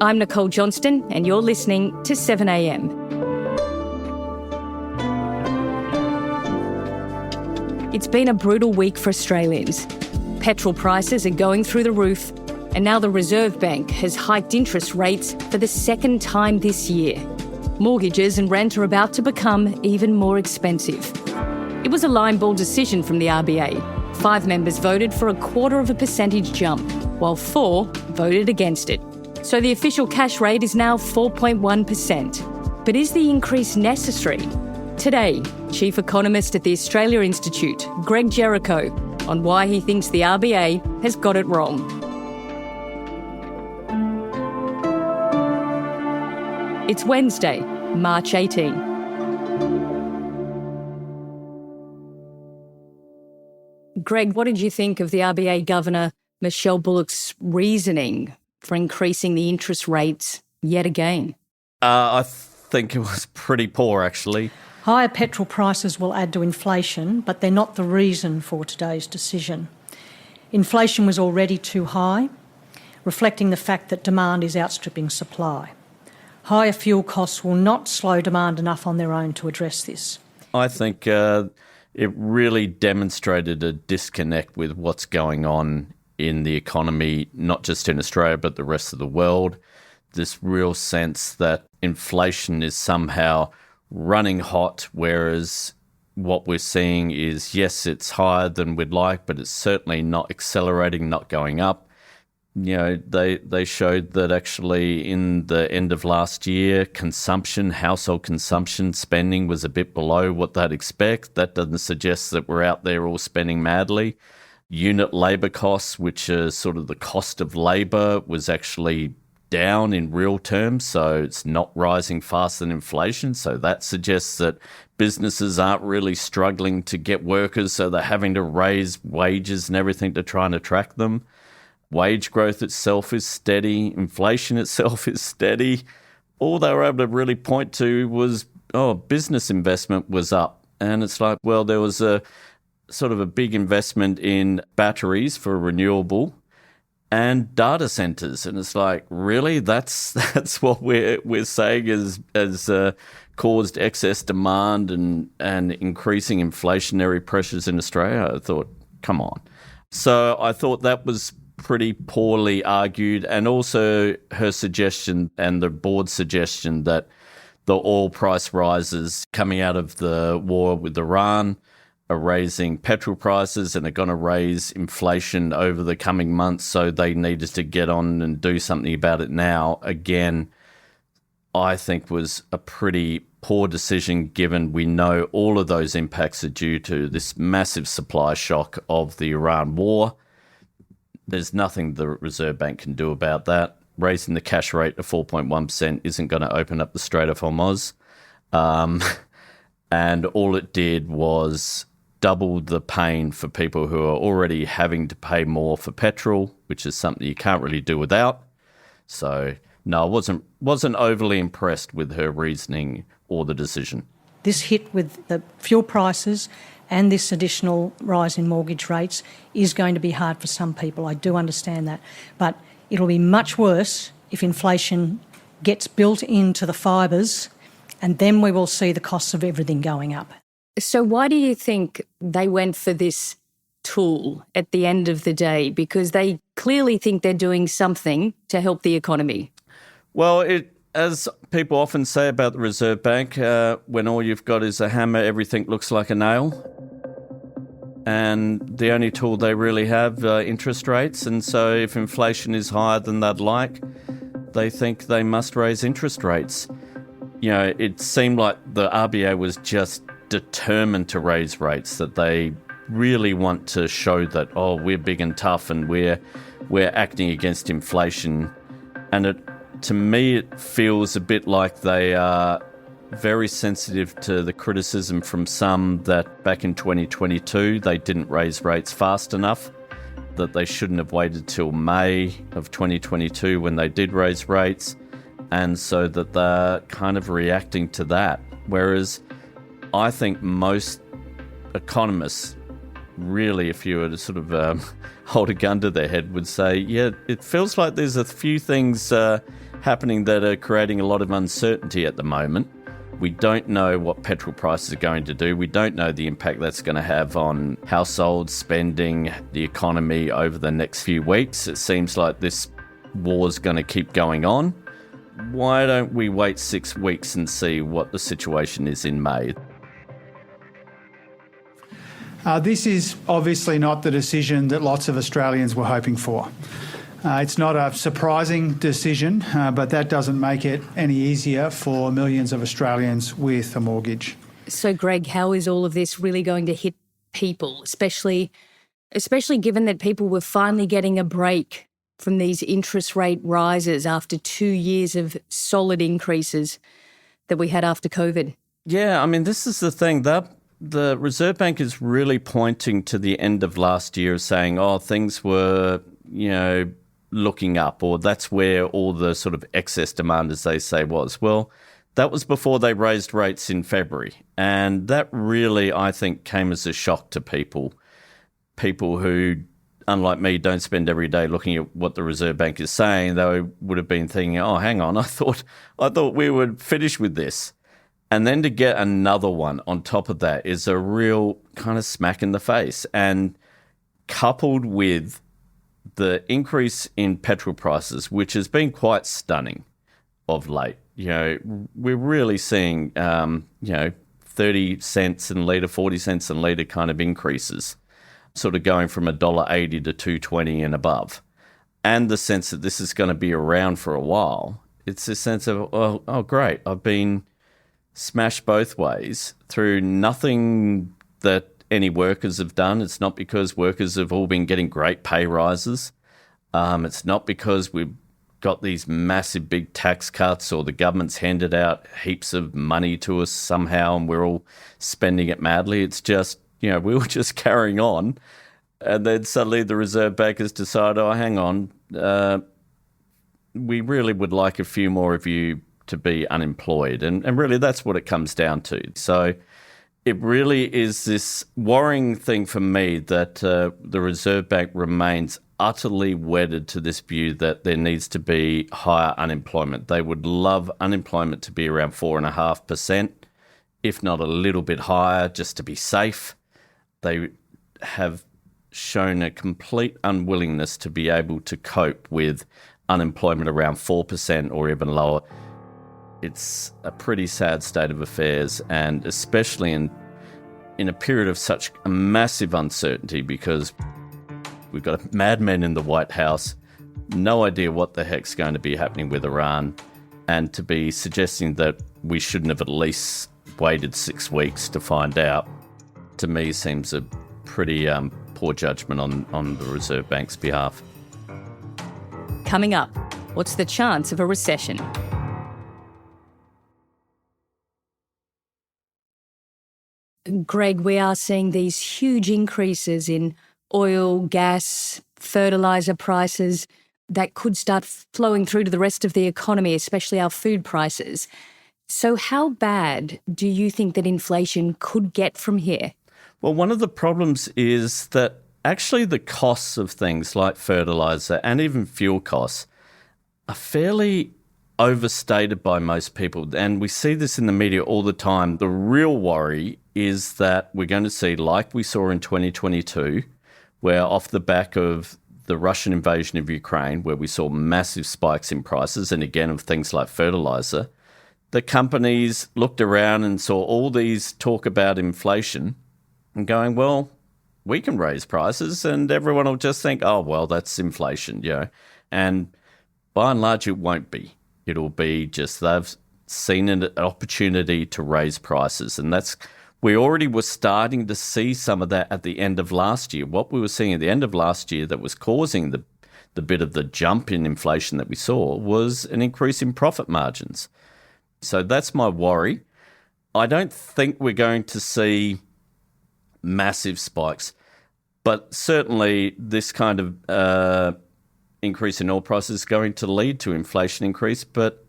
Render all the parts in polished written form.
I'm Nicole Johnston, and you're listening to 7am. It's been a brutal week for Australians. Petrol prices are going through the roof, and now the Reserve Bank has hiked interest rates for the second time this year. Mortgages and rent are about to become even more expensive. It was a line ball decision from the RBA. 5 members voted for 0.25% jump, while 4 voted against it. So the official cash rate is now 4.1%. But is the increase necessary? Today, Chief Economist at the Australia Institute, Jericho, on why he thinks the RBA has got it wrong. It's Wednesday, March 18. Greg, what did you think of the RBA Governor Michelle Bullock's reasoning for increasing the interest rates yet again? I think it was pretty poor, actually. Higher petrol prices will add to inflation, but they're not the reason for today's decision. Inflation was already too high, reflecting the fact that demand is outstripping supply. Higher fuel costs will not slow demand enough on their own to address this. I think it really demonstrated a disconnect with what's going on in the economy, not just in Australia, but the rest of the world. This real sense that inflation is somehow running hot, whereas what we're seeing is, yes, it's higher than we'd like, but it's certainly not accelerating, not going up. You know, they showed that actually in the end of last year, household consumption spending was a bit below what they'd expect. That doesn't suggest that we're out there all spending madly. Unit labour costs, which are sort of the cost of labour, was actually down in real terms, so it's not rising faster than inflation. So that suggests that businesses aren't really struggling to get workers, so they're having to raise wages and everything to try and attract them. Wage growth itself is steady. Inflation itself is steady. All they were able to really point to was, business investment was up. And it's like, well, there was a sort of a big investment in batteries for renewable and data centers. And it's like, really? That's what we're saying has caused excess demand and increasing inflationary pressures in Australia? I thought, come on. So I thought that was pretty poorly argued, and also her suggestion and the board's suggestion that the oil price rises coming out of the war with Iran are raising petrol prices and are going to raise inflation over the coming months, so they needed to get on and do something about it now. Again, I think was a pretty poor decision, given we know all of those impacts are due to this massive supply shock of the Iran war. There's nothing the Reserve Bank can do about that. Raising the cash rate to 4.1% isn't going to open up the Strait of Hormuz. And all it did was double the pain for people who are already having to pay more for petrol, which is something you can't really do without. So, no, I wasn't overly impressed with her reasoning or the decision. This hit with the fuel prices and this additional rise in mortgage rates is going to be hard for some people. I do understand that. But it'll be much worse if inflation gets built into the fibres, and then we will see the costs of everything going up. So why do you think they went for this tool at the end of the day? Because they clearly think they're doing something to help the economy. Well, as people often say about the Reserve Bank, when all you've got is a hammer, everything looks like a nail. And the only tool they really have are interest rates. And so if inflation is higher than they'd like, they think they must raise interest rates. You know, it seemed like the RBA was just determined to raise rates, that they really want to show that, we're big and tough and we're acting against inflation. And to me, it feels a bit like they are very sensitive to the criticism from some that back in 2022 they didn't raise rates fast enough, that they shouldn't have waited till May of 2022 when they did raise rates, and so that they're kind of reacting to that. Whereas I think most economists really, if you were to sort of hold a gun to their head, would say, yeah, it feels like there's a few things happening that are creating a lot of uncertainty at the moment. We don't know what petrol prices are going to do. We don't know the impact that's going to have on households, spending, the economy over the next few weeks. It seems like this war's going to keep going on. Why don't we wait 6 weeks and see what the situation is in May? This is obviously not the decision that lots of Australians were hoping for. It's not a surprising decision, but that doesn't make it any easier for millions of Australians with a mortgage. So, Greg, how is all of this really going to hit people, especially given that people were finally getting a break from these interest rate rises after 2 years of solid increases that we had after COVID? Yeah, I mean, this is the thing. The Reserve Bank is really pointing to the end of last year, saying, oh, things were, looking up, or that's where all the sort of excess demand, as they say, was. Well, that was before they raised rates in February. And that really, I think, came as a shock to people who, unlike me, don't spend every day looking at what the Reserve Bank is saying. They would have been thinking, oh, hang on, I thought we would finish with this. And then to get another one on top of that is a real kind of smack in the face. And coupled with the increase in petrol prices, which has been quite stunning of late. We're really seeing, 30 cents a litre, 40 cents a litre kind of increases, sort of going from $1.80 to $2.20 and above. And the sense that this is going to be around for a while. It's a sense of, oh great, I've been smashed both ways through nothing that any workers have done. It's not because workers have all been getting great pay rises. It's not because we've got these massive big tax cuts or the government's handed out heaps of money to us somehow and we're all spending it madly. It's just, we were just carrying on. And then suddenly the Reserve Bank has decided, oh, hang on, we really would like a few more of you to be unemployed. And really that's what it comes down to. So it really is this worrying thing for me that the Reserve Bank remains utterly wedded to this view that there needs to be higher unemployment. They would love unemployment to be around 4.5%, if not a little bit higher, just to be safe. They have shown a complete unwillingness to be able to cope with unemployment around 4% or even lower. It's a pretty sad state of affairs, and especially in a period of such a massive uncertainty, because we've got madmen in the White House, no idea what the heck's going to be happening with Iran, and to be suggesting that we shouldn't have at least waited 6 weeks to find out, to me seems a pretty poor judgment on the Reserve Bank's behalf. Coming up, what's the chance of a recession? Greg, we are seeing these huge increases in oil, gas, fertiliser prices that could start flowing through to the rest of the economy, especially our food prices. So how bad do you think that inflation could get from here? Well, one of the problems is that actually the costs of things like fertiliser and even fuel costs are fairly overstated by most people. And we see this in the media all the time. The real worry is that we're going to see, like we saw in 2022, where off the back of the Russian invasion of Ukraine, where we saw massive spikes in prices, and again of things like fertiliser, the companies looked around and saw all these talk about inflation and going, well, we can raise prices, and everyone will just think, oh, well, that's inflation, And by and large, it won't be. It'll be just they've seen an opportunity to raise prices. And we already were starting to see some of that at the end of last year. What we were seeing at the end of last year that was causing the bit of the jump in inflation that we saw was an increase in profit margins. So that's my worry. I don't think we're going to see massive spikes, but certainly this kind of increase in oil prices is going to lead to inflation increase. But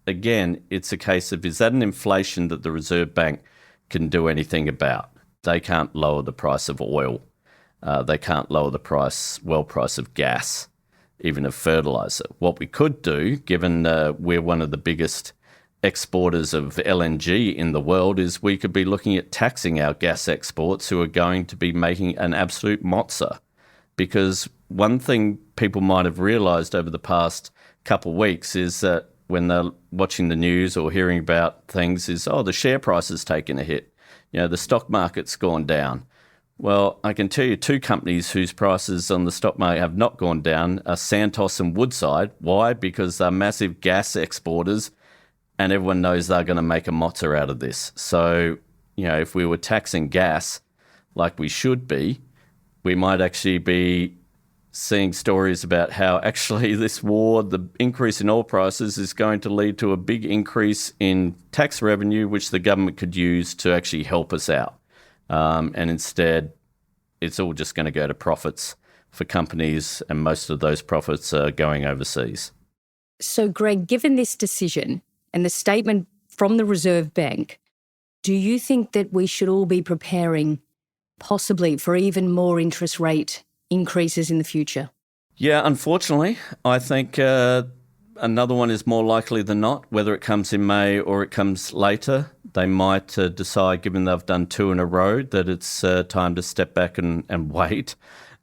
again, it's a case of, is that an inflation that the Reserve Bank can do anything about? They can't lower the price of oil. They can't lower the price of gas, even of fertiliser. What we could do, given we're one of the biggest exporters of LNG in the world, is we could be looking at taxing our gas exports, who are going to be making an absolute mozza. Because one thing people might have realised over the past couple of weeks is that when they're watching the news or hearing about things is, the share price has taken a hit. The stock market's gone down. Well, I can tell you two companies whose prices on the stock market have not gone down are Santos and Woodside. Why? Because they're massive gas exporters, and everyone knows they're going to make a mozza out of this. So, if we were taxing gas like we should be, we might actually be seeing stories about how actually this war, the increase in oil prices, is going to lead to a big increase in tax revenue, which the government could use to actually help us out. And instead, it's all just going to go to profits for companies, and most of those profits are going overseas. So, Greg, given this decision and the statement from the Reserve Bank, do you think that we should all be preparing possibly for even more interest rate increases in the future? Yeah, unfortunately, I think another one is more likely than not, whether it comes in May or it comes later. They might decide, given they've done two in a row, that it's time to step back and wait,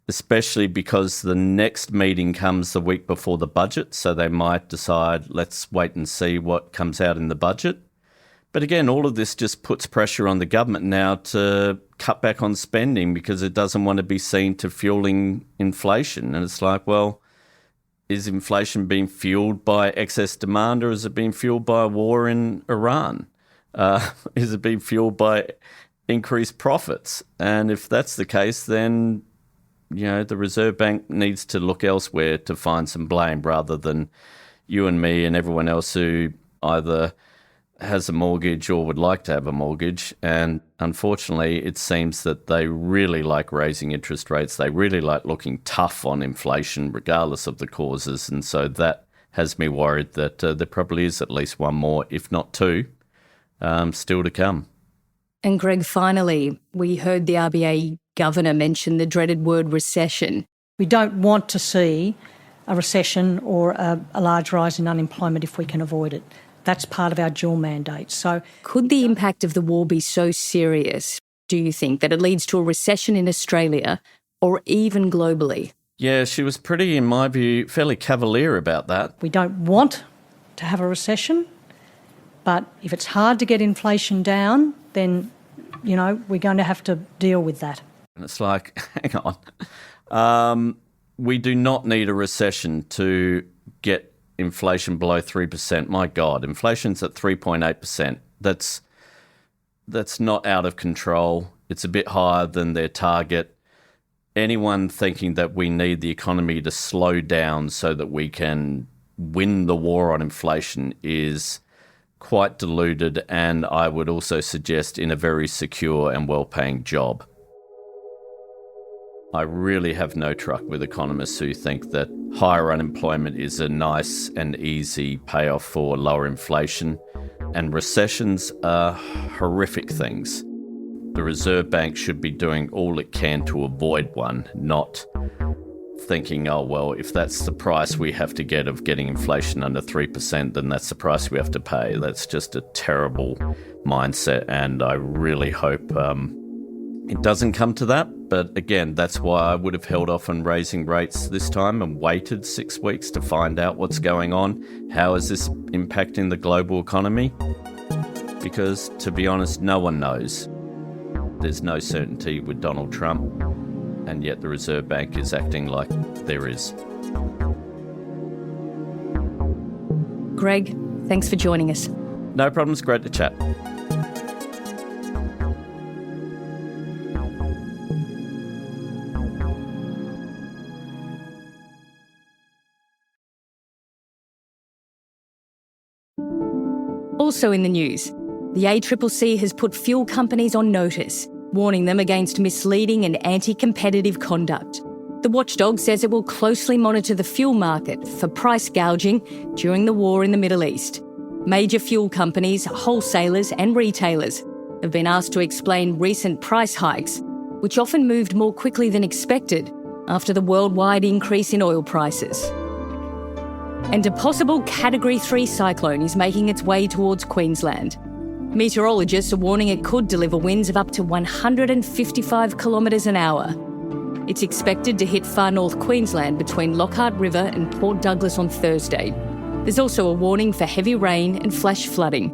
especially because the next meeting comes the week before the budget. So they might decide, let's wait and see what comes out in the budget. But again, all of this just puts pressure on the government now to cut back on spending because it doesn't want to be seen to fueling inflation. And it's like, well, is inflation being fueled by excess demand, or is it being fueled by a war in Iran? Is it being fueled by increased profits? And if that's the case, then, the Reserve Bank needs to look elsewhere to find some blame, rather than you and me and everyone else who either has a mortgage or would like to have a mortgage. And unfortunately, it seems that they really like raising interest rates. They really like looking tough on inflation, regardless of the causes. And so that has me worried that there probably is at least one more, if not two, still to come. And Greg, finally, we heard the RBA Governor mention the dreaded word recession. We don't want to see a recession or a large rise in unemployment if we can avoid it. That's part of our dual mandate. So, could the impact of the war be so serious, do you think, that it leads to a recession in Australia or even globally? Yeah, she was pretty, in my view, fairly cavalier about that. We don't want to have a recession, but if it's hard to get inflation down, then, we're going to have to deal with that. And it's like, hang on. We do not need a recession to get inflation below 3%. My God, inflation's at 3.8%. That's not out of control. It's a bit higher than their target. Anyone thinking that we need the economy to slow down so that we can win the war on inflation is quite deluded, and I would also suggest in a very secure and well-paying job. I really have no truck with economists who think that higher unemployment is a nice and easy payoff for lower inflation, and recessions are horrific things. The Reserve Bank should be doing all it can to avoid one, not thinking, oh, well, if that's the price we have to get of getting inflation under 3%, then that's the price we have to pay. That's just a terrible mindset, and I really hope it doesn't come to that. But again, that's why I would have held off on raising rates this time and waited 6 weeks to find out what's going on. How is this impacting the global economy? Because, to be honest, no one knows. There's no certainty with Donald Trump, and yet the Reserve Bank is acting like there is. Greg, thanks for joining us. No problems, great to chat. Also in the news, the ACCC has put fuel companies on notice, warning them against misleading and anti-competitive conduct. The watchdog says it will closely monitor the fuel market for price gouging during the war in the Middle East. Major fuel companies, wholesalers and retailers have been asked to explain recent price hikes, which often moved more quickly than expected after the worldwide increase in oil prices. And a possible Category 3 cyclone is making its way towards Queensland. Meteorologists are warning it could deliver winds of up to 155 kilometres an hour. It's expected to hit far north Queensland between Lockhart River and Port Douglas on Thursday. There's also a warning for heavy rain and flash flooding.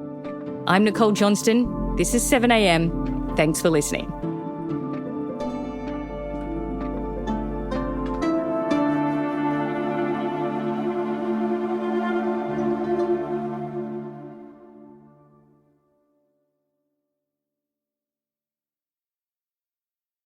I'm Nicole Johnston. This is 7am. Thanks for listening.